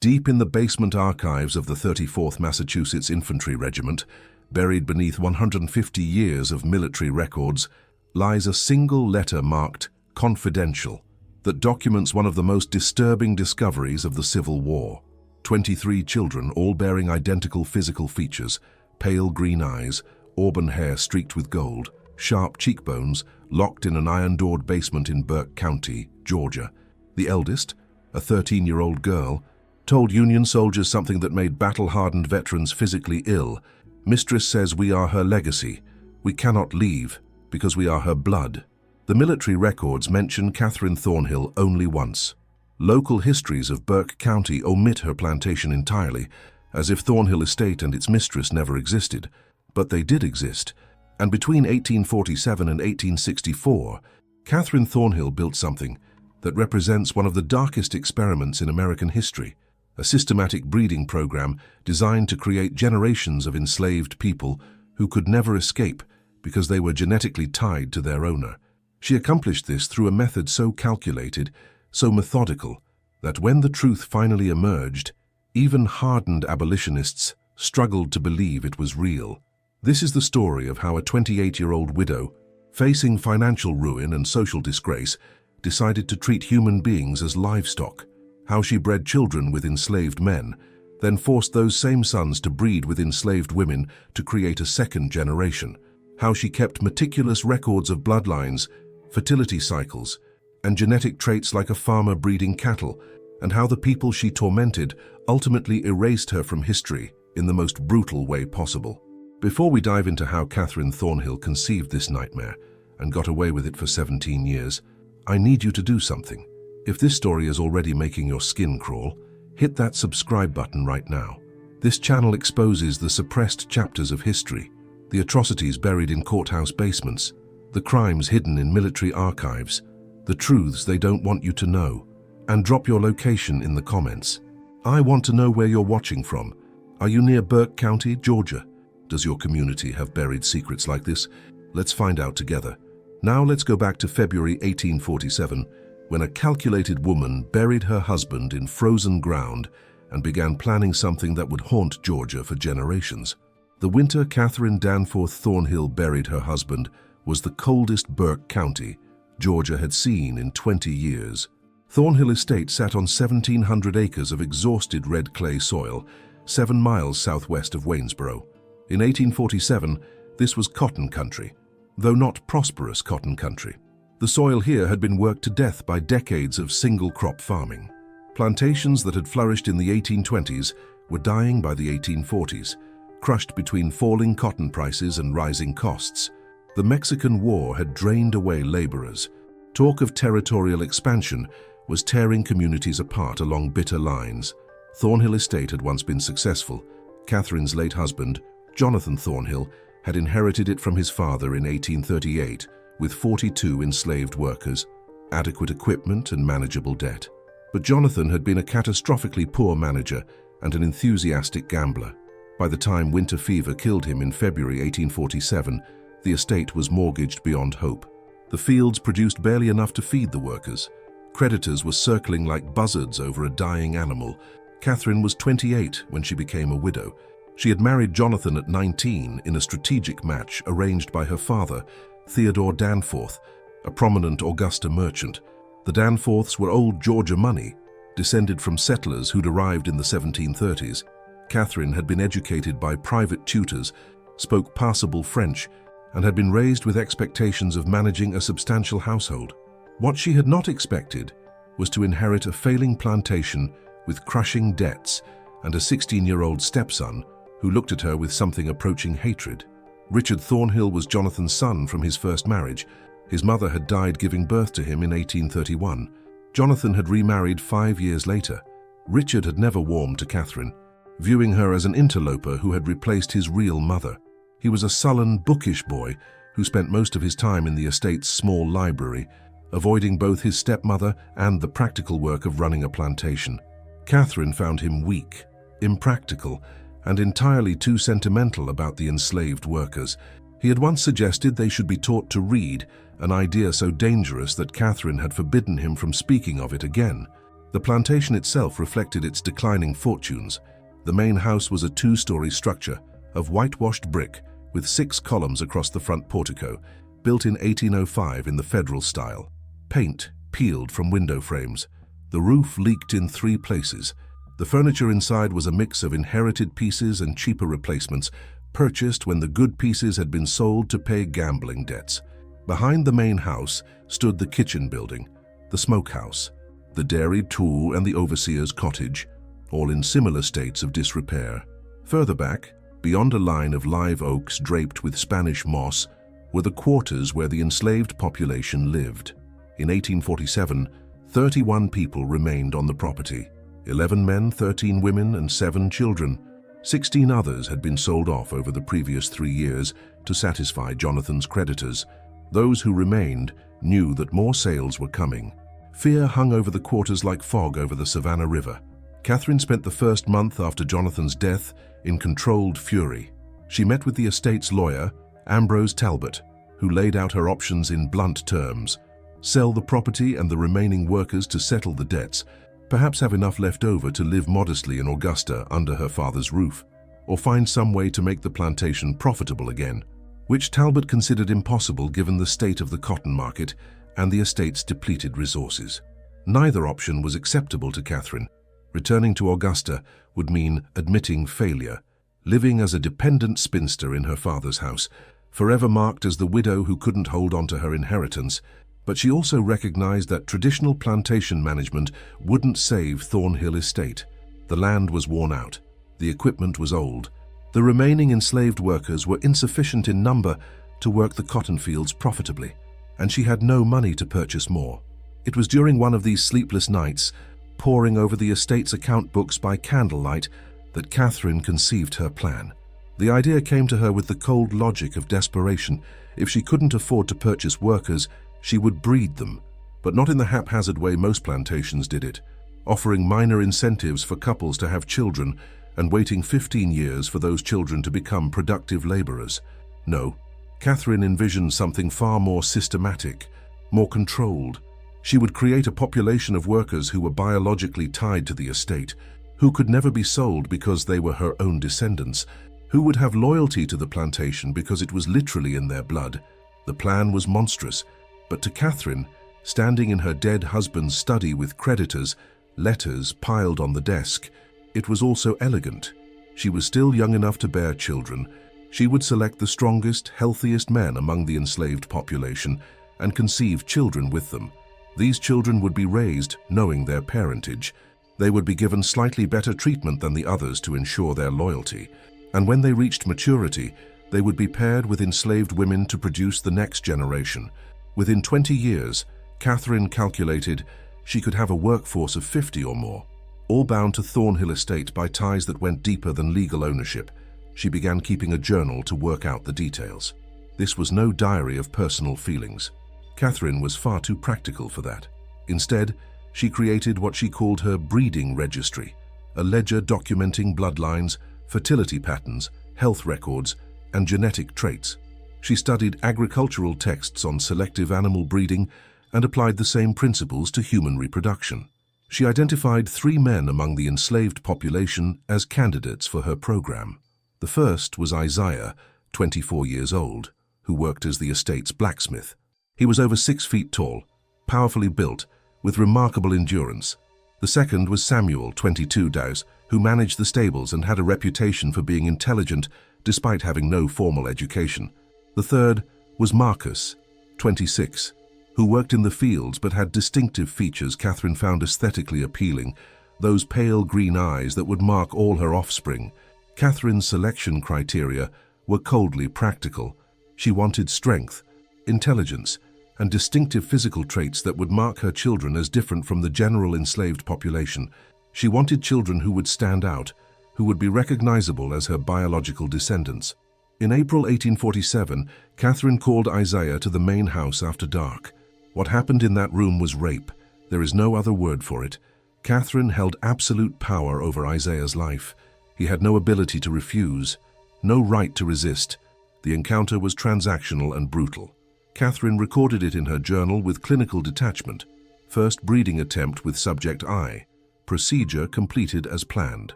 Deep in the basement archives of the 34th Massachusetts Infantry Regiment, buried beneath 150 years of military records, lies a single letter marked "Confidential" that documents one of the most disturbing discoveries of the Civil War. 23 children, all bearing identical physical features, pale green eyes, auburn hair streaked with gold, sharp cheekbones, locked in an iron-doored basement in Burke County, Georgia. The eldest, a 13-year-old girl, told Union soldiers something that made battle-hardened veterans physically ill. "Mistress says we are her legacy. We cannot leave because we are her blood." The military records mention Katherine Thornhill only once. Local histories of Burke County omit her plantation entirely, as if Thornhill Estate and its mistress never existed. But they did exist, and between 1847 and 1864, Katherine Thornhill built something that represents one of the darkest experiments in American history, a systematic breeding program designed to create generations of enslaved people who could never escape because they were genetically tied to their owner. She accomplished this through a method so calculated, so methodical, that when the truth finally emerged, even hardened abolitionists struggled to believe it was real. This is the story of how a 28-year-old widow, facing financial ruin and social disgrace, decided to treat human beings as livestock, how she bred children with enslaved men, then forced those same sons to breed with enslaved women to create a second generation, how she kept meticulous records of bloodlines, fertility cycles, and genetic traits like a farmer breeding cattle, and how the people she tormented ultimately erased her from history in the most brutal way possible. Before we dive into how Katherine Thornhill conceived this nightmare and got away with it for 17 years, I need you to do something. If this story is already making your skin crawl, hit that subscribe button right now. This channel exposes the suppressed chapters of history, the atrocities buried in courthouse basements, the crimes hidden in military archives, the truths they don't want you to know. And drop your location in the comments. I want to know where you're watching from. Are you near Burke County, Georgia? Does your community have buried secrets like this? Let's find out together. Now let's go back to February 1847, when a calculated woman buried her husband in frozen ground and began planning something that would haunt Georgia for generations. The winter Katherine Danforth Thornhill buried her husband was the coldest Burke County Georgia had seen in 20 years. Thornhill Estate sat on 1,700 acres of exhausted red clay soil, 7 miles southwest of Waynesboro. In 1847, this was cotton country, though not prosperous cotton country. The soil here had been worked to death by decades of single-crop farming. Plantations that had flourished in the 1820s were dying by the 1840s, crushed between falling cotton prices and rising costs. The Mexican War had drained away laborers. Talk of territorial expansion was tearing communities apart along bitter lines. Thornhill Estate had once been successful. Katherine's late husband, Jonathan Thornhill, had inherited it from his father in 1838 with 42 enslaved workers, adequate equipment and manageable debt. But Jonathan had been a catastrophically poor manager and an enthusiastic gambler. By the time winter fever killed him in February 1847, the estate was mortgaged beyond hope. The fields produced barely enough to feed the workers. Creditors were circling like buzzards over a dying animal. Katherine was 28 when she became a widow. She had married Jonathan at 19 in a strategic match arranged by her father, Theodore Danforth, a prominent Augusta merchant. The Danforths were old Georgia money, descended from settlers who'd arrived in the 1730s. Katherine had been educated by private tutors, spoke passable French, and had been raised with expectations of managing a substantial household. What she had not expected was to inherit a failing plantation with crushing debts and a 16-year-old stepson who looked at her with something approaching hatred. Richard Thornhill was Jonathan's son from his first marriage. His mother had died giving birth to him in 1831. Jonathan had remarried 5 years later. Richard had never warmed to Katherine, viewing her as an interloper who had replaced his real mother. He was a sullen, bookish boy who spent most of his time in the estate's small library, avoiding both his stepmother and the practical work of running a plantation. Katherine found him weak, impractical, and entirely too sentimental about the enslaved workers. He had once suggested they should be taught to read, an idea so dangerous that Katherine had forbidden him from speaking of it again. The plantation itself reflected its declining fortunes. The main house was a two-story structure of whitewashed brick with 6 columns across the front portico, built in 1805 in the Federal style. Paint peeled from window frames. The roof leaked in 3 places. The furniture inside was a mix of inherited pieces and cheaper replacements, purchased when the good pieces had been sold to pay gambling debts. Behind the main house stood the kitchen building, the smokehouse, the dairy tool and the overseer's cottage, all in similar states of disrepair. Further back, beyond a line of live oaks draped with Spanish moss, were the quarters where the enslaved population lived. In 1847, 31 people remained on the property. 11 men, 13 women, and 7 children. 16 others had been sold off over the previous 3 years to satisfy Jonathan's creditors. Those who remained knew that more sales were coming. Fear hung over the quarters like fog over the Savannah River. Katherine spent the first month after Jonathan's death in controlled fury. She met with the estate's lawyer, Ambrose Talbot, who laid out her options in blunt terms. Sell the property and the remaining workers to settle the debts, perhaps have enough left over to live modestly in Augusta under her father's roof, or find some way to make the plantation profitable again, which Talbot considered impossible given the state of the cotton market and the estate's depleted resources. Neither option was acceptable to Katherine. Returning to Augusta would mean admitting failure, living as a dependent spinster in her father's house, forever marked as the widow who couldn't hold on to her inheritance. But she also recognized that traditional plantation management wouldn't save Thornhill Estate. The land was worn out. The equipment was old. The remaining enslaved workers were insufficient in number to work the cotton fields profitably, and she had no money to purchase more. It was during one of these sleepless nights, poring over the estate's account books by candlelight, that Katherine conceived her plan. The idea came to her with the cold logic of desperation. If she couldn't afford to purchase workers, she would breed them, but not in the haphazard way most plantations did it, offering minor incentives for couples to have children and waiting 15 years for those children to become productive laborers. No, Katherine envisioned something far more systematic, more controlled. She would create a population of workers who were biologically tied to the estate, who could never be sold because they were her own descendants, who would have loyalty to the plantation because it was literally in their blood. The plan was monstrous, but to Katherine, standing in her dead husband's study with creditors, letters piled on the desk, it was also elegant. She was still young enough to bear children. She would select the strongest, healthiest men among the enslaved population and conceive children with them. These children would be raised knowing their parentage. They would be given slightly better treatment than the others to ensure their loyalty. And when they reached maturity, they would be paired with enslaved women to produce the next generation. Within 20 years, Katherine calculated she could have a workforce of 50 or more, all bound to Thornhill Estate by ties that went deeper than legal ownership. She began keeping a journal to work out the details. This was no diary of personal feelings. Katherine was far too practical for that. Instead, she created what she called her breeding registry, a ledger documenting bloodlines, fertility patterns, health records, and genetic traits. She studied agricultural texts on selective animal breeding and applied the same principles to human reproduction. She identified 3 men among the enslaved population as candidates for her program. The first was Isaiah, 24 years old, who worked as the estate's blacksmith. He was over 6 feet tall, powerfully built, with remarkable endurance. The second was Samuel, 22 years, who managed the stables and had a reputation for being intelligent despite having no formal education. The third was Marcus, 26, who worked in the fields but had distinctive features Katherine found aesthetically appealing, those pale green eyes that would mark all her offspring. Katherine's selection criteria were coldly practical. She wanted strength, intelligence, and distinctive physical traits that would mark her children as different from the general enslaved population. She wanted children who would stand out, who would be recognizable as her biological descendants. In April 1847, Katherine called Isaiah to the main house after dark. What happened in that room was rape. There is no other word for it. Katherine held absolute power over Isaiah's life. He had no ability to refuse, no right to resist. The encounter was transactional and brutal. Katherine recorded it in her journal with clinical detachment. First breeding attempt with subject I. procedure completed as planned.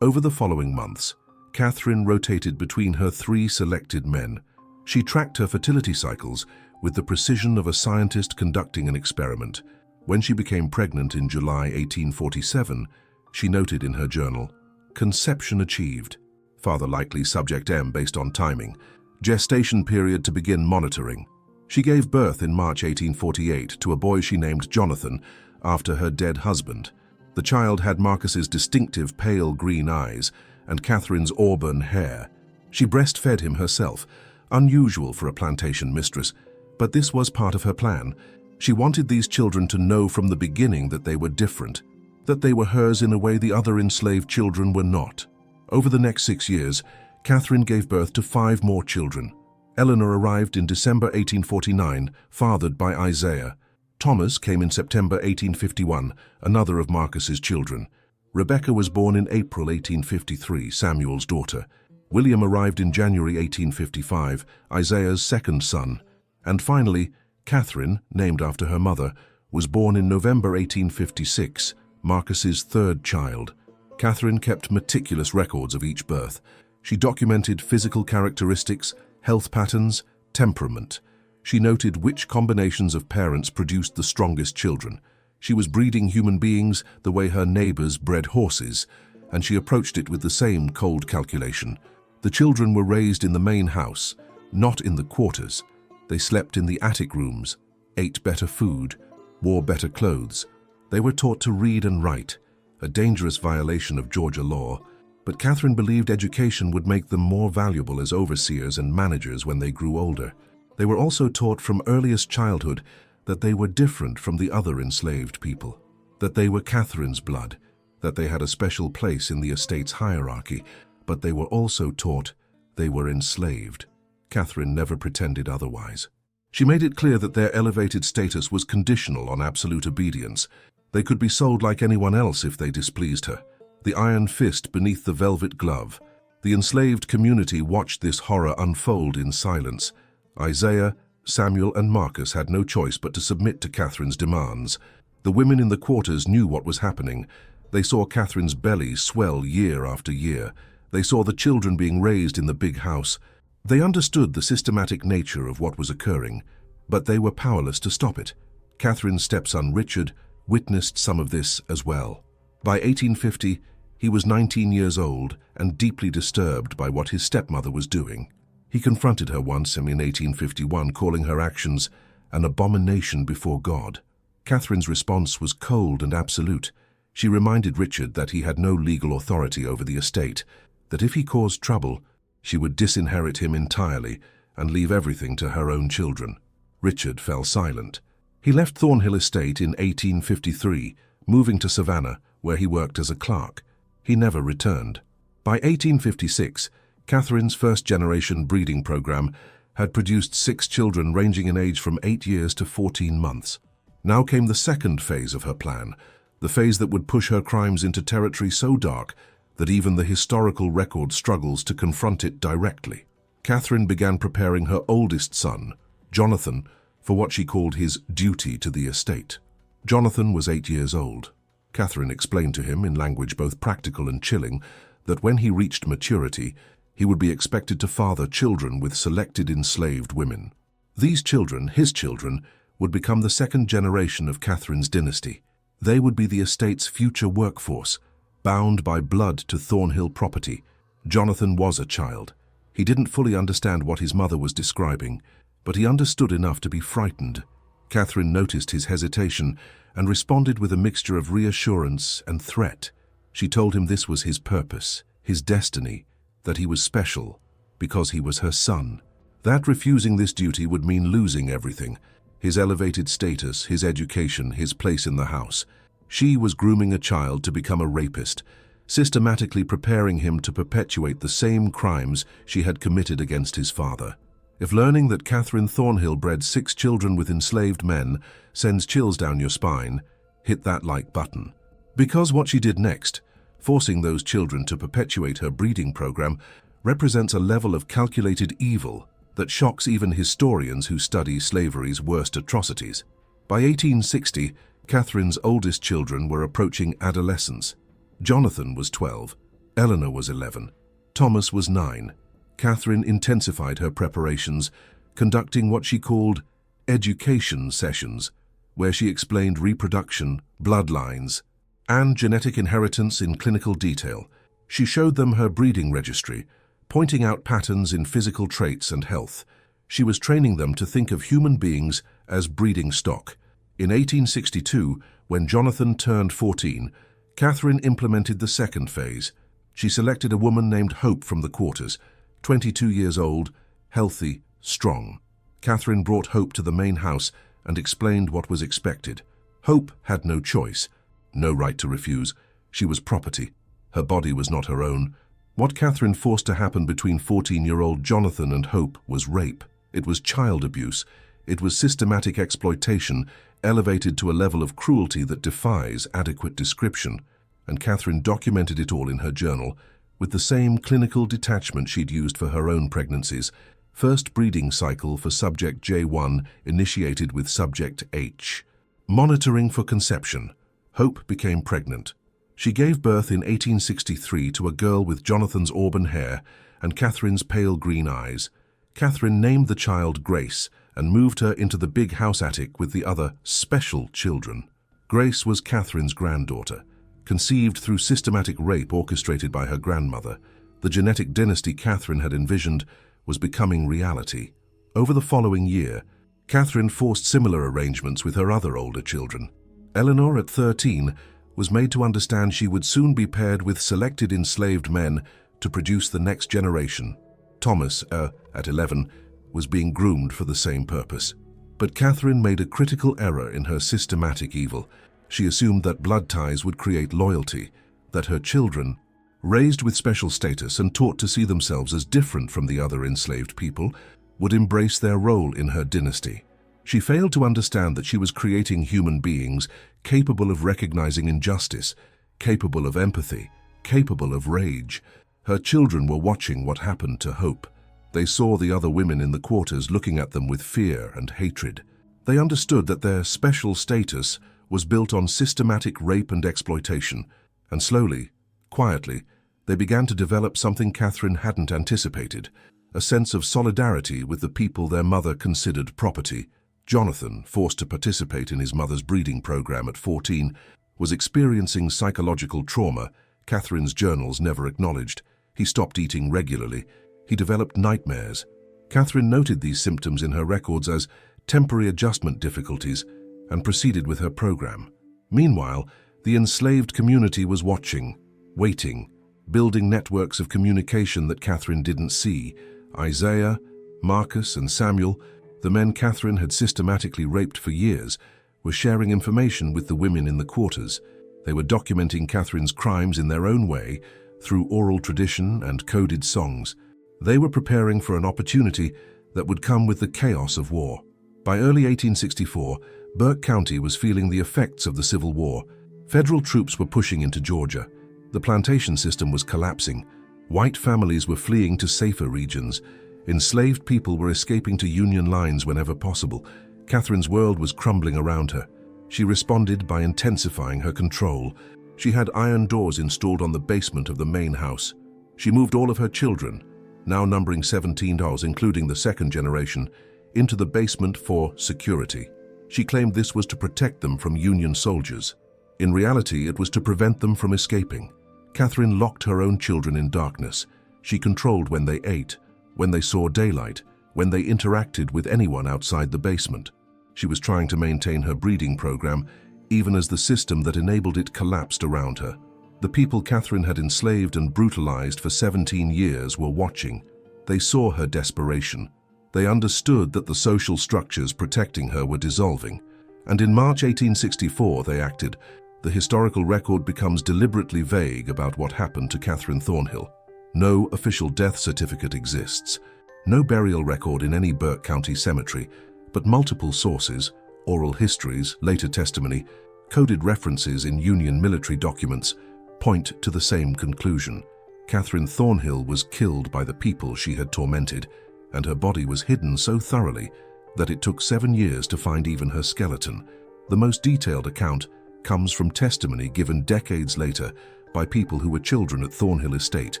Over the following months, Katherine rotated between her 3 selected men. She tracked her fertility cycles with the precision of a scientist conducting an experiment. When she became pregnant in July 1847, she noted in her journal, "Conception achieved. Father likely subject M based on timing. Gestation period to begin monitoring." She gave birth in March 1848 to a boy she named Jonathan after her dead husband. The child had Marcus's distinctive pale green eyes and Katherine's auburn hair. She breastfed him herself, unusual for a plantation mistress, but this was part of her plan. She wanted these children to know from the beginning that they were different, that they were hers in a way the other enslaved children were not. Over the next 6 years, Katherine gave birth to 5 more children. Eleanor arrived in December 1849, fathered by Isaiah. Thomas came in September 1851, another of Marcus's children. Rebecca was born in April 1853, Samuel's daughter. William arrived in January 1855, Isaiah's second son. And finally, Katherine, named after her mother, was born in November 1856, Marcus's third child. Katherine kept meticulous records of each birth. She documented physical characteristics, health patterns, temperament. She noted which combinations of parents produced the strongest children. She was breeding human beings the way her neighbors bred horses, and she approached it with the same cold calculation. The children were raised in the main house, not in the quarters. They slept in the attic rooms, ate better food, wore better clothes. They were taught to read and write, a dangerous violation of Georgia law. But Katherine believed education would make them more valuable as overseers and managers when they grew older. They were also taught from earliest childhood that they were different from the other enslaved people, that they were Katherine's blood, that they had a special place in the estate's hierarchy, but they were also taught they were enslaved. Katherine never pretended otherwise. She made it clear that their elevated status was conditional on absolute obedience. They could be sold like anyone else if they displeased her. The iron fist beneath the velvet glove. The enslaved community watched this horror unfold in silence. Isaiah, Samuel, and Marcus had no choice but to submit to Katherine's demands. The women in the quarters knew what was happening. They saw Katherine's belly swell year after year. They saw the children being raised in the big house. They understood the systematic nature of what was occurring, but they were powerless to stop it. Katherine's stepson Richard witnessed some of this as well. By 1850, he was 19 years old and deeply disturbed by what his stepmother was doing. He confronted her once in 1851, calling her actions an abomination before God. Katherine's response was cold and absolute. She reminded Richard that he had no legal authority over the estate, that if he caused trouble, she would disinherit him entirely and leave everything to her own children. Richard fell silent. He left Thornhill Estate in 1853, moving to Savannah, where he worked as a clerk. He never returned. By 1856, Katherine's first-generation breeding program had produced 6 children ranging in age from 8 years to 14 months. Now came the second phase of her plan, the phase that would push her crimes into territory so dark that even the historical record struggles to confront it directly. Katherine began preparing her oldest son, Jonathan, for what she called his duty to the estate. Jonathan was 8 years old. Katherine explained to him in language both practical and chilling that when he reached maturity, he would be expected to father children with selected enslaved women. These children, his children, would become the second generation of Katherine's dynasty. They would be the estate's future workforce, bound by blood to Thornhill property. Jonathan was a child. He didn't fully understand what his mother was describing, but he understood enough to be frightened. Katherine noticed his hesitation and responded with a mixture of reassurance and threat. She told him this was his purpose, his destiny, that he was special because he was her son. That refusing this duty would mean losing everything, his elevated status, his education, his place in the house. She was grooming a child to become a rapist, systematically preparing him to perpetuate the same crimes she had committed against his father. If learning that Katherine Thornhill bred 6 children with enslaved men sends chills down your spine, hit that like button. Because what she did next, forcing those children to perpetuate her breeding program, represents a level of calculated evil that shocks even historians who study slavery's worst atrocities. By 1860, Catherine's oldest children were approaching adolescence. Jonathan was 12, Eleanor was 11, Thomas was 9. Katherine intensified her preparations, conducting what she called education sessions, where she explained reproduction, bloodlines, and genetic inheritance in clinical detail. She showed them her breeding registry, pointing out patterns in physical traits and health. She was training them to think of human beings as breeding stock. In 1862, when Jonathan turned 14, Katherine implemented the second phase. She selected a woman named Hope from the quarters, 22 years old, healthy, strong. Katherine brought Hope to the main house and explained what was expected. Hope had no choice, no right to refuse. She was property. Her body was not her own. What Katherine forced to happen between 14-year-old Jonathan and Hope was rape. It was child abuse. It was systematic exploitation, elevated to a level of cruelty that defies adequate description. And Katherine documented it all in her journal, with the same clinical detachment she'd used for her own pregnancies. First breeding cycle for subject J1 initiated with subject H. Monitoring for conception. Hope became pregnant. She gave birth in 1863 to a girl with Jonathan's auburn hair and Katherine's pale green eyes. Katherine named the child Grace and moved her into the big house attic with the other special children. Grace was Katherine's granddaughter, conceived through systematic rape orchestrated by her grandmother. The genetic dynasty Katherine had envisioned was becoming reality. Over the following year, Katherine forced similar arrangements with her other older children. Eleanor, at 13, was made to understand she would soon be paired with selected enslaved men to produce the next generation. Thomas, at 11, was being groomed for the same purpose. But Katherine made a critical error in her systematic evil. She assumed that blood ties would create loyalty, that her children, raised with special status and taught to see themselves as different from the other enslaved people, would embrace their role in her dynasty. She failed to understand that she was creating human beings capable of recognizing injustice, capable of empathy, capable of rage. Her children were watching what happened to Hope. They saw the other women in the quarters looking at them with fear and hatred. They understood that their special status was built on systematic rape and exploitation, and slowly, quietly, they began to develop something Katherine hadn't anticipated, a sense of solidarity with the people their mother considered property. Jonathan, forced to participate in his mother's breeding program at 14, was experiencing psychological trauma Katherine's journals never acknowledged. He stopped eating regularly. He developed nightmares. Katherine noted these symptoms in her records as temporary adjustment difficulties and proceeded with her program. Meanwhile, the enslaved community was watching, waiting, building networks of communication that Katherine didn't see. Isaiah, Marcus, and Samuel, the men Katherine had systematically raped for years, were sharing information with the women in the quarters. They were documenting Katherine's crimes in their own way, through oral tradition and coded songs. They were preparing for an opportunity that would come with the chaos of war. By early 1864, Burke County was feeling the effects of the Civil War. Federal troops were pushing into Georgia. The plantation system was collapsing. White families were fleeing to safer regions. Enslaved people were escaping to Union lines whenever possible. Katherine's world was crumbling around her. She responded by intensifying her control. She had iron doors installed on the basement of the main house. She moved all of her children, now numbering 17 dolls, including the second generation, into the basement for security. She claimed this was to protect them from Union soldiers. In reality, it was to prevent them from escaping. Katherine locked her own children in darkness. She controlled when they ate, when they saw daylight, when they interacted with anyone outside the basement. She was trying to maintain her breeding program, even as the system that enabled it collapsed around her. The people Katherine had enslaved and brutalized for 17 years were watching. They saw her desperation. They understood that the social structures protecting her were dissolving. And in March 1864, they acted. The historical record becomes deliberately vague about what happened to Katherine Thornhill. No official death certificate exists. No burial record in any Burke County cemetery, but multiple sources, oral histories, later testimony, coded references in Union military documents, point to the same conclusion. Katherine Thornhill was killed by the people she had tormented, and her body was hidden so thoroughly that it took 7 years to find even her skeleton. The most detailed account comes from testimony given decades later by people who were children at Thornhill Estate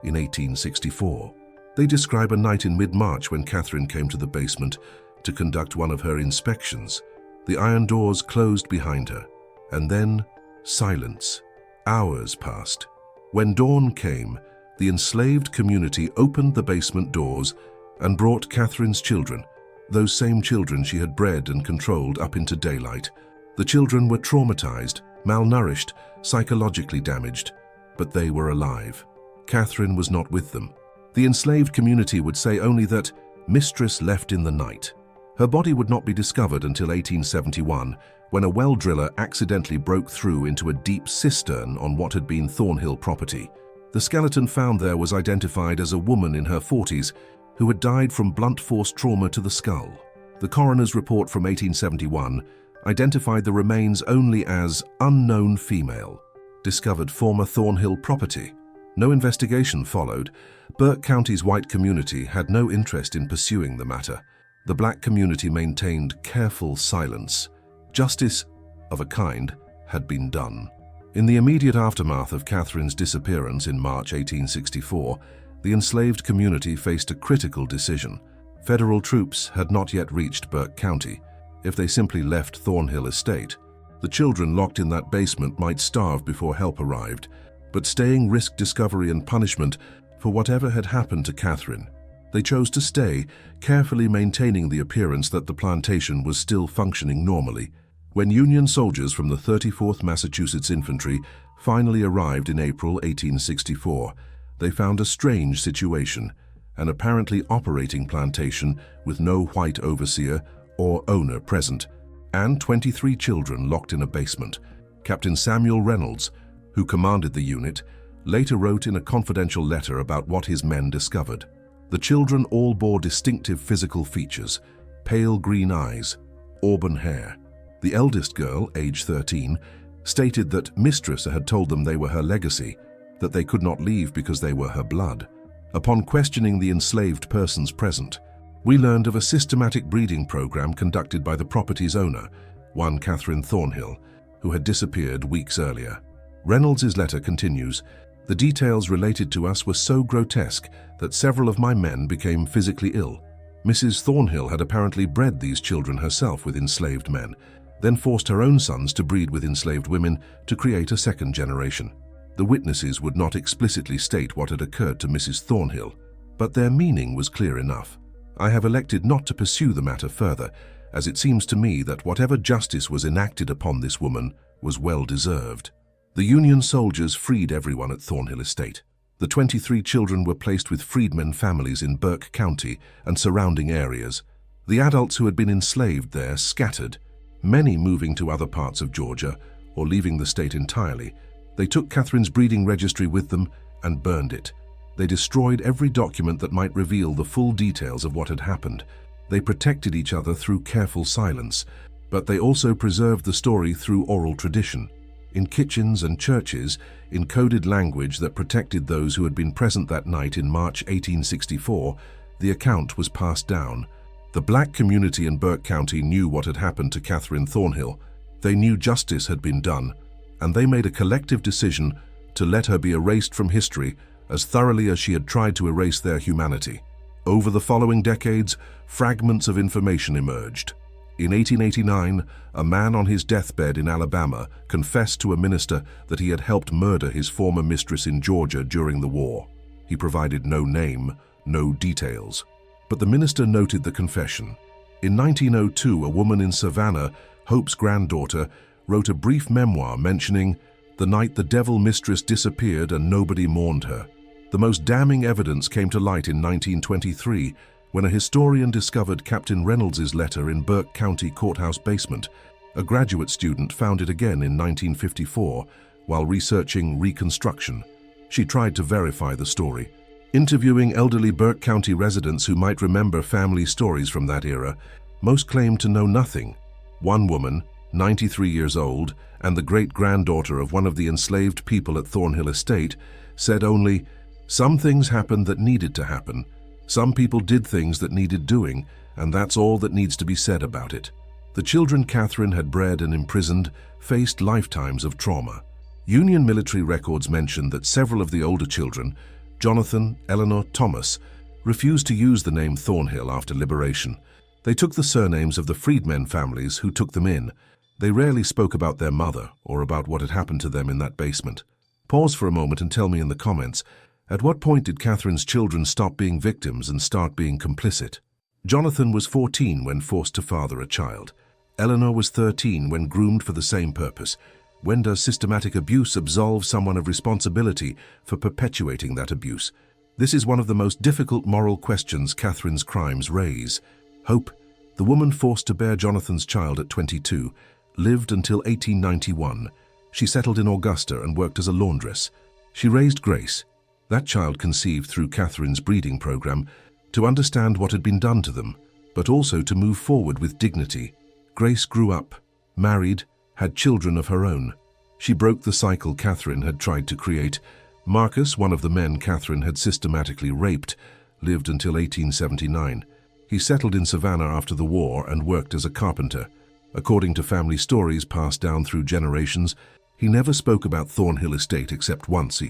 in 1864. They describe a night in mid-March when Katherine came to the basement to conduct one of her inspections. The iron doors closed behind her, and then silence. Hours passed. When dawn came, the enslaved community opened the basement doors and brought Katherine's children, those same children she had bred and controlled, up into daylight. The children were traumatized, malnourished, psychologically damaged, but they were alive. Katherine was not with them. The enslaved community would say only that mistress left in the night. Her body would not be discovered until 1871, when a well driller accidentally broke through into a deep cistern on what had been Thornhill property. The skeleton found there was identified as a woman in her 40s who had died from blunt force trauma to the skull. The coroner's report from 1871 identified the remains only as unknown female, discovered former Thornhill property. No investigation followed. Burke County's white community had no interest in pursuing the matter. The black community maintained careful silence. Justice, of a kind, had been done. In the immediate aftermath of Katherine's disappearance in March 1864, the enslaved community faced a critical decision. Federal troops had not yet reached Burke County. If they simply left Thornhill Estate, the children locked in that basement might starve before help arrived, but staying risked discovery and punishment for whatever had happened to Katherine. They chose to stay, carefully maintaining the appearance that the plantation was still functioning normally. When Union soldiers from the 34th Massachusetts Infantry finally arrived in April 1864, they found a strange situation, an apparently operating plantation with no white overseer or owner present, and 23 children locked in a basement. Captain Samuel Reynolds, who commanded the unit, later wrote in a confidential letter about what his men discovered. The children all bore distinctive physical features: pale green eyes, auburn hair. The eldest girl, age 13, stated that mistress had told them they were her legacy, that they could not leave because they were her blood. Upon questioning the enslaved persons present, we learned of a systematic breeding program conducted by the property's owner, one Katherine Thornhill, who had disappeared weeks earlier. Reynolds's letter continues, "The details related to us were so grotesque that several of my men became physically ill. Mrs. Thornhill had apparently bred these children herself with enslaved men, then forced her own sons to breed with enslaved women to create a second generation. The witnesses would not explicitly state what had occurred to Mrs. Thornhill, but their meaning was clear enough. I have elected not to pursue the matter further, as it seems to me that whatever justice was enacted upon this woman was well deserved." The Union soldiers freed everyone at Thornhill Estate. The 23 children were placed with freedmen families in Burke County and surrounding areas. The adults who had been enslaved there scattered, many moving to other parts of Georgia or leaving the state entirely. They took Katherine's breeding registry with them and burned it. They destroyed every document that might reveal the full details of what had happened. They protected each other through careful silence, but they also preserved the story through oral tradition. In kitchens and churches, in coded language that protected those who had been present that night in March 1864, the account was passed down. The black community in Burke County knew what had happened to Katherine Thornhill. They knew justice had been done, and they made a collective decision to let her be erased from history as thoroughly as she had tried to erase their humanity. Over the following decades, fragments of information emerged. In 1889, a man on his deathbed in Alabama confessed to a minister that he had helped murder his former mistress in Georgia during the war. He provided no name, no details. But the minister noted the confession. In 1902, a woman in Savannah, Hope's granddaughter, wrote a brief memoir mentioning the night the devil mistress disappeared and nobody mourned her. The most damning evidence came to light in 1923, when a historian discovered Captain Reynolds's letter in Burke County courthouse basement. A graduate student found it again in 1954 while researching Reconstruction. She tried to verify the story. Interviewing elderly Burke County residents who might remember family stories from that era, most claimed to know nothing. One woman, 93 years old, and the great-granddaughter of one of the enslaved people at Thornhill Estate, said only, "Some things happened that needed to happen. Some people did things that needed doing, and that's all that needs to be said about it." The children Katherine had bred and imprisoned faced lifetimes of trauma. Union military records mention that several of the older children, Jonathan, Eleanor, Thomas, refused to use the name Thornhill after liberation. They took the surnames of the freedmen families who took them in. They rarely spoke about their mother or about what had happened to them in that basement. Pause for a moment and tell me in the comments, at what point did Katherine's children stop being victims and start being complicit? Jonathan was 14 when forced to father a child. Eleanor was 13 when groomed for the same purpose. When does systematic abuse absolve someone of responsibility for perpetuating that abuse? This is one of the most difficult moral questions Katherine's crimes raise. Hope, the woman forced to bear Jonathan's child at 22, lived until 1891. She settled in Augusta and worked as a laundress. She raised Grace, that child conceived through Katherine's breeding program, to understand what had been done to them, but also to move forward with dignity. Grace grew up, married, had children of her own. She broke the cycle Katherine had tried to create. Marcus, one of the men Katherine had systematically raped, lived until 1879. He settled in Savannah after the war and worked as a carpenter. According to family stories passed down through generations, he never spoke about Thornhill Estate except once,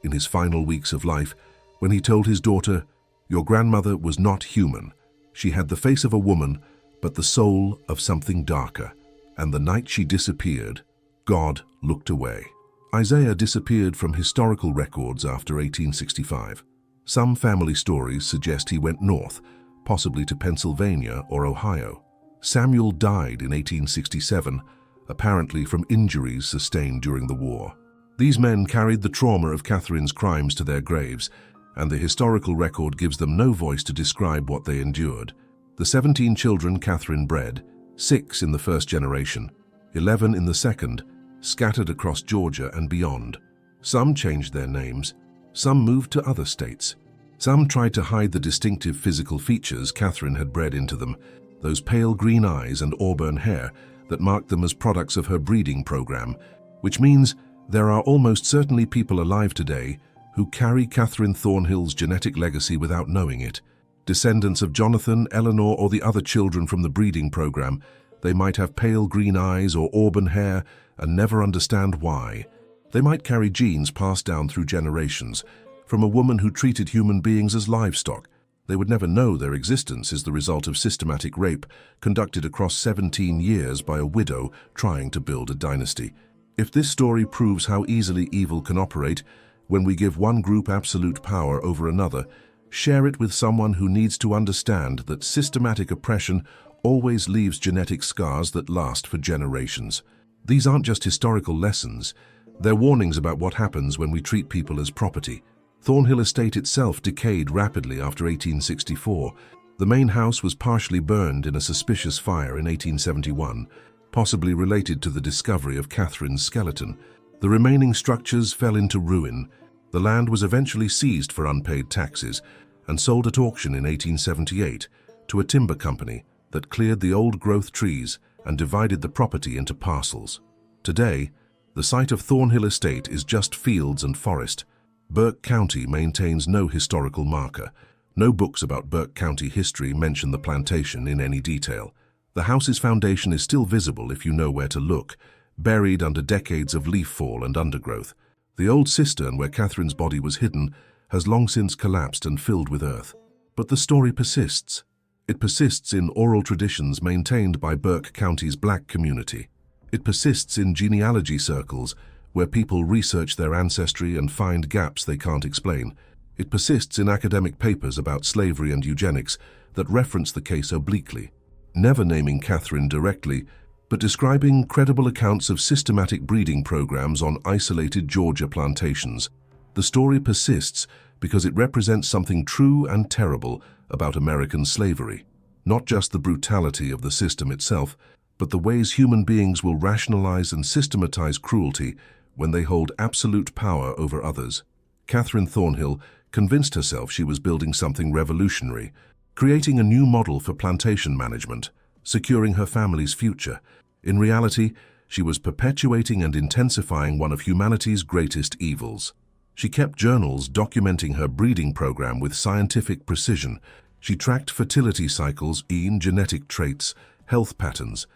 in his final weeks of life, when he told his daughter, "Your grandmother was not human. She had the face of a woman, but the soul of something darker. And the night she disappeared, God looked away." Isaiah disappeared from historical records after 1865. Some family stories suggest he went north, possibly to Pennsylvania or Ohio. Samuel died in 1867, apparently from injuries sustained during the war. These men carried the trauma of Katherine's crimes to their graves, and the historical record gives them no voice to describe what they endured. The 17 children Katherine bred, 6 in the first generation, 11 in the second, scattered across Georgia and beyond. Some changed their names, some moved to other states. Some tried to hide the distinctive physical features Katherine had bred into them, those pale green eyes and auburn hair that marked them as products of her breeding program, which means there are almost certainly people alive today who carry Katherine Thornhill's genetic legacy without knowing it. Descendants of Jonathan, Eleanor, or the other children from the breeding program, they might have pale green eyes or auburn hair and never understand why. They might carry genes passed down through generations from a woman who treated human beings as livestock. They would never know their existence is the result of systematic rape conducted across 17 years by a widow trying to build a dynasty. If this story proves how easily evil can operate when we give one group absolute power over another, share it with someone who needs to understand that systematic oppression always leaves genetic scars that last for generations. These aren't just historical lessons, they're warnings about what happens when we treat people as property. Thornhill Estate itself decayed rapidly after 1864. The main house was partially burned in a suspicious fire in 1871, possibly related to the discovery of Katherine's skeleton. The remaining structures fell into ruin. The land was eventually seized for unpaid taxes and sold at auction in 1878 to a timber company that cleared the old-growth trees and divided the property into parcels. Today, the site of Thornhill Estate is just fields and forest. Burke County maintains no historical marker. No books about Burke County history mention the plantation in any detail. The house's foundation is still visible if you know where to look, buried under decades of leaf fall and undergrowth. The old cistern where Katherine's body was hidden has long since collapsed and filled with earth. But the story persists. It persists in oral traditions maintained by Burke County's black community. It persists in genealogy circles where people research their ancestry and find gaps they can't explain. It persists in academic papers about slavery and eugenics that reference the case obliquely, never naming Katherine directly, but describing credible accounts of systematic breeding programs on isolated Georgia plantations. The story persists because it represents something true and terrible about American slavery, not just the brutality of the system itself, but the ways human beings will rationalize and systematize cruelty when they hold absolute power over others. Katherine Thornhill convinced herself she was building something revolutionary, creating a new model for plantation management, securing her family's future. In reality, she was perpetuating and intensifying one of humanity's greatest evils. She kept journals documenting her breeding program with scientific precision. She tracked fertility cycles, genetic traits, health patterns.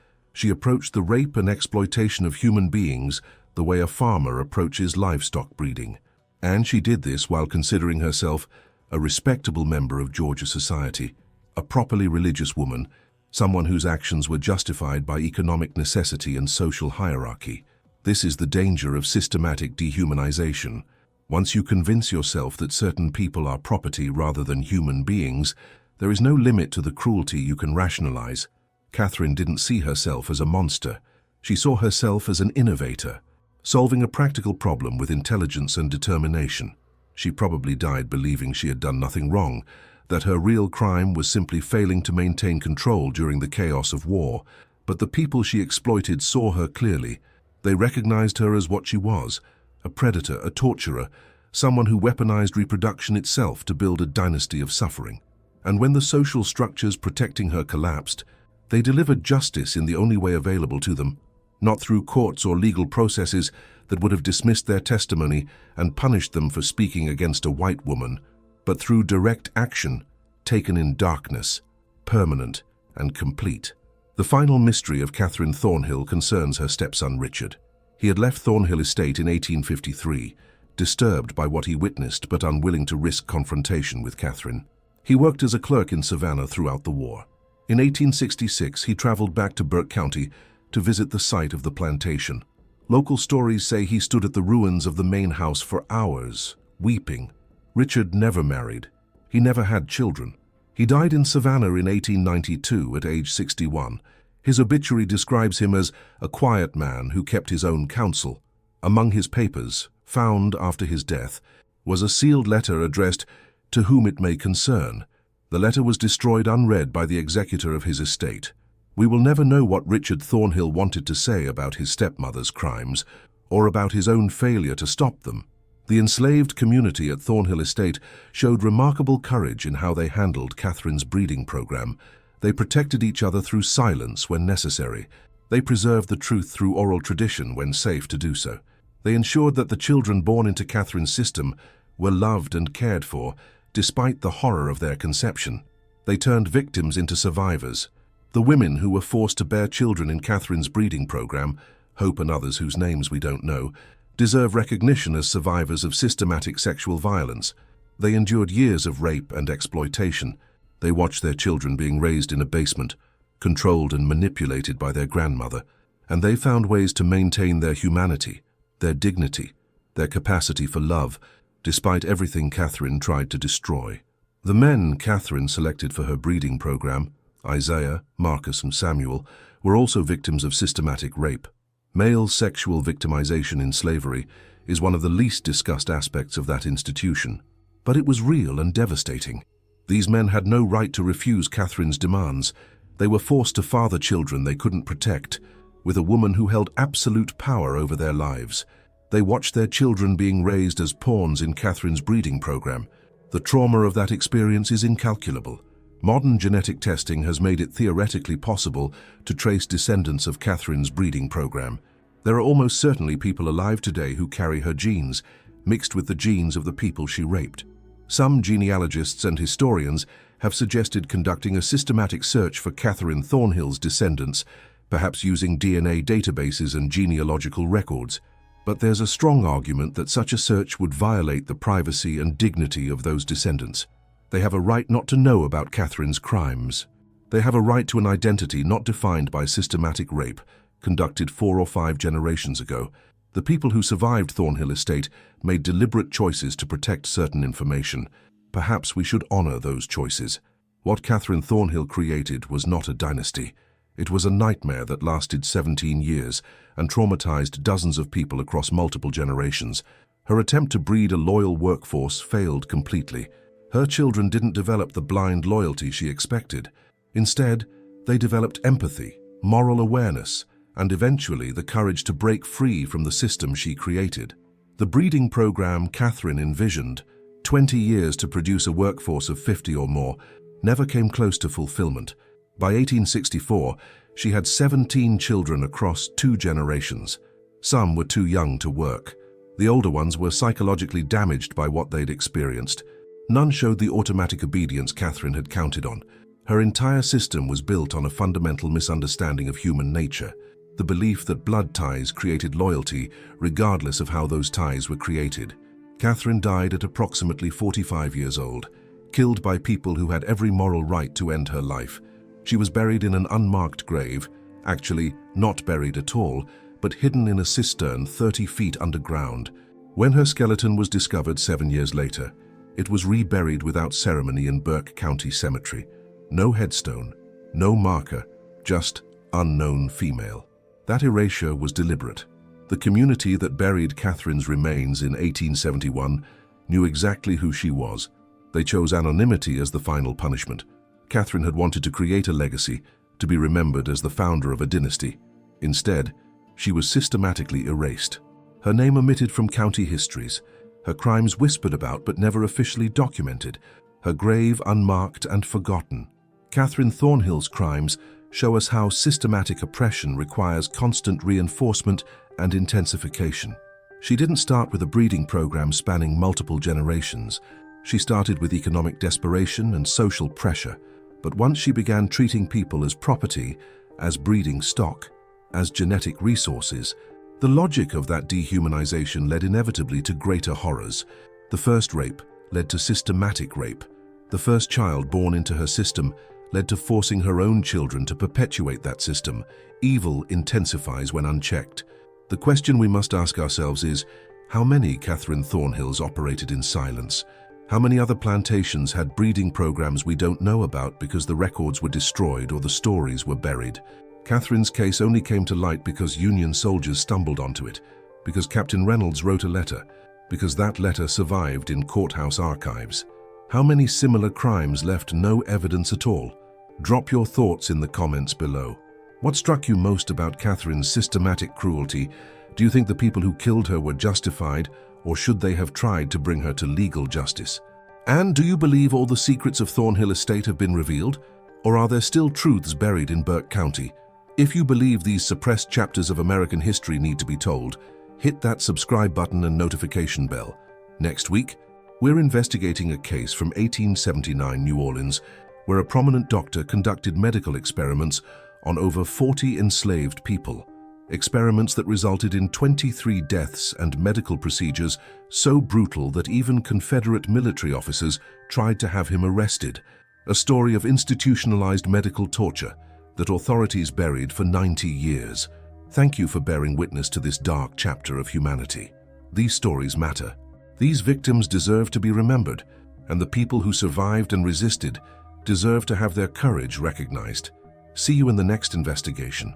She approached the rape and exploitation of human beings the way a farmer approaches livestock breeding. And she did this while considering herself a respectable member of Georgia society, a properly religious woman, someone whose actions were justified by economic necessity and social hierarchy. This is the danger of systematic dehumanization. Once you convince yourself that certain people are property rather than human beings, there is no limit to the cruelty you can rationalize. Katherine didn't see herself as a monster. She saw herself as an innovator, solving a practical problem with intelligence and determination. She probably died believing she had done nothing wrong, that her real crime was simply failing to maintain control during the chaos of war. But the people she exploited saw her clearly. They recognized her as what she was, a predator, a torturer, someone who weaponized reproduction itself to build a dynasty of suffering. And when the social structures protecting her collapsed, they delivered justice in the only way available to them, not through courts or legal processes that would have dismissed their testimony and punished them for speaking against a white woman, but through direct action, taken in darkness, permanent and complete. The final mystery of Katherine Thornhill concerns her stepson Richard. He had left Thornhill Estate in 1853, disturbed by what he witnessed but unwilling to risk confrontation with Katherine. He worked as a clerk in Savannah throughout the war. In 1866, he traveled back to Burke County to visit the site of the plantation. Local stories say he stood at the ruins of the main house for hours, weeping. Richard never married. He never had children. He died in Savannah in 1892 at age 61. His obituary describes him as a quiet man who kept his own counsel. Among his papers, found after his death, was a sealed letter addressed "To whom it may concern." The letter was destroyed unread by the executor of his estate. We will never know what Richard Thornhill wanted to say about his stepmother's crimes, or about his own failure to stop them. The enslaved community at Thornhill Estate showed remarkable courage in how they handled Katherine's breeding program. They protected each other through silence when necessary. They preserved the truth through oral tradition when safe to do so. They ensured that the children born into Katherine's system were loved and cared for, despite the horror of their conception. They turned victims into survivors. The women who were forced to bear children in Katherine's breeding program, Hope and others whose names we don't know, deserve recognition as survivors of systematic sexual violence. They endured years of rape and exploitation. They watched their children being raised in a basement, controlled and manipulated by their grandmother, and they found ways to maintain their humanity, their dignity, their capacity for love, despite everything Katherine tried to destroy. The men Katherine selected for her breeding program, Isaiah, Marcus, and Samuel, were also victims of systematic rape. Male sexual victimization in slavery is one of the least discussed aspects of that institution, but it was real and devastating. These men had no right to refuse Katherine's demands. They were forced to father children they couldn't protect, with a woman who held absolute power over their lives. They watched their children being raised as pawns in Katherine's breeding program. The trauma of that experience is incalculable. Modern genetic testing has made it theoretically possible to trace descendants of Katherine's breeding program. There are almost certainly people alive today who carry her genes, mixed with the genes of the people she raped. Some genealogists and historians have suggested conducting a systematic search for Katherine Thornhill's descendants, perhaps using DNA databases and genealogical records. But there's a strong argument that such a search would violate the privacy and dignity of those descendants. They have a right not to know about Katherine's crimes. They have a right to an identity not defined by systematic rape, conducted 4 or 5 generations ago. The people who survived Thornhill Estate made deliberate choices to protect certain information. Perhaps we should honor those choices. What Katherine Thornhill created was not a dynasty. It was a nightmare that lasted 17 years and traumatized dozens of people across multiple generations. Her attempt to breed a loyal workforce failed completely. Her children didn't develop the blind loyalty she expected. Instead, they developed empathy, moral awareness, and eventually the courage to break free from the system she created. The breeding program Katherine envisioned, 20 years to produce a workforce of 50 or more, never came close to fulfillment. By 1864, she had 17 children across 2 generations. Some were too young to work. The older ones were psychologically damaged by what they'd experienced. None showed the automatic obedience Katherine had counted on. Her entire system was built on a fundamental misunderstanding of human nature, the belief that blood ties created loyalty regardless of how those ties were created. Katherine died at approximately 45 years old, killed by people who had every moral right to end her life. She was buried in an unmarked grave, actually not buried at all, but hidden in a cistern 30 feet underground. When her skeleton was discovered 7 years later, it was reburied without ceremony in Burke County Cemetery. No headstone, no marker, just unknown female. That erasure was deliberate. The community that buried Katherine's remains in 1871 knew exactly who she was. They chose anonymity as the final punishment. Katherine had wanted to create a legacy, to be remembered as the founder of a dynasty. Instead, she was systematically erased. Her name omitted from county histories, her crimes whispered about but never officially documented, her grave unmarked and forgotten. Katherine Thornhill's crimes show us how systematic oppression requires constant reinforcement and intensification. She didn't start with a breeding program spanning multiple generations. She started with economic desperation and social pressure. But once she began treating people as property, as breeding stock, as genetic resources, the logic of that dehumanization led inevitably to greater horrors. The first rape led to systematic rape. The first child born into her system led to forcing her own children to perpetuate that system. Evil intensifies when unchecked. The question we must ask ourselves is, how many Katherine Thornhills operated in silence? How many other plantations had breeding programs we don't know about because the records were destroyed or the stories were buried? Katherine's case only came to light because Union soldiers stumbled onto it, because Captain Reynolds wrote a letter, because that letter survived in courthouse archives. How many similar crimes left no evidence at all? Drop your thoughts in the comments below. What struck you most about Katherine's systematic cruelty? Do you think the people who killed her were justified, or should they have tried to bring her to legal justice? And do you believe all the secrets of Thornhill Estate have been revealed, or are there still truths buried in Burke County? If you believe these suppressed chapters of American history need to be told, hit that subscribe button and notification bell. Next week, we're investigating a case from 1879 New Orleans, where a prominent doctor conducted medical experiments on over 40 enslaved people. Experiments that resulted in 23 deaths and medical procedures so brutal that even Confederate military officers tried to have him arrested. A story of institutionalized medical torture that authorities buried for 90 years. Thank you for bearing witness to this dark chapter of humanity. These stories matter. These victims deserve to be remembered, and the people who survived and resisted deserve to have their courage recognized. See you in the next investigation.